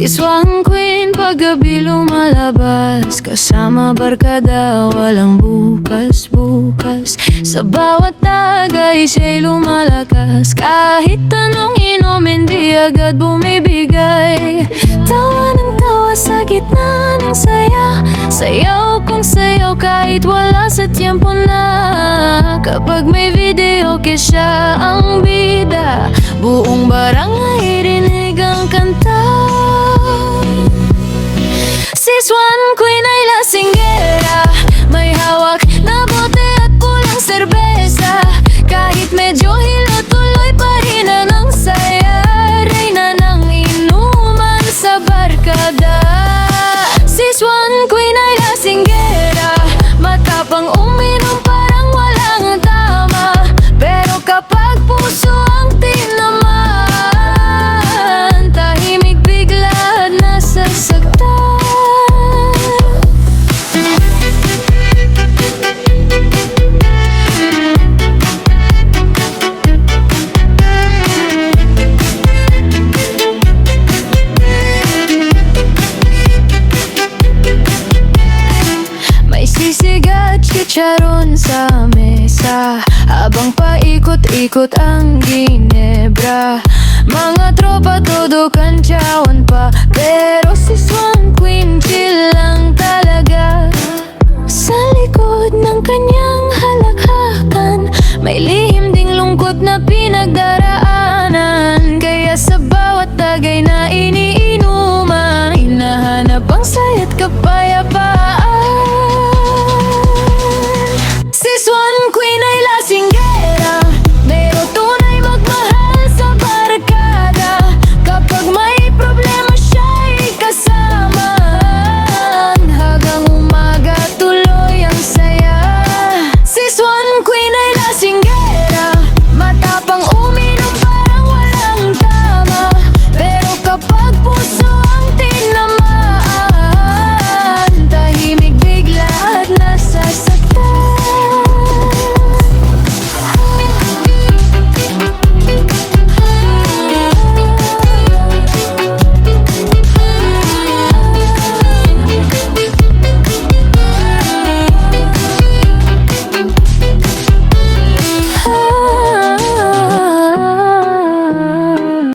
Si Swan Queen paggabi lumalabas, kasama barkada, walang bukas-bukas. Sa bawat tagay siya'y lumalakas, kahit anong inom hindi agad bumibigay. Tawa ng tawa sa gitna ng saya, sayaw kung sayaw kahit wala sa tiyempo na. Kapag may video siya ang bida, buong barangay rinig ang kanta. Si Swan Queen ay lasinggera, may hawak na bote at pulang serbesa. Kahit medyo hilo tuloy pa rin ang saya, reyna ng inuman sa barkada. Si Swan Queen ay lasinggera, matapang uminom parang walang tama. Pero kapag puso ang tinamaan, tahimik bigla at nasasaktan. Sisigat chicharon sa mesa, habang paikot-ikot ang ginebra. Mga tropa todo kantsawan pa, pero si Swan Queen chill lang talaga. Sa likod ng kanyang halakhakan, may lihim ding lungkot na pinagdaraan.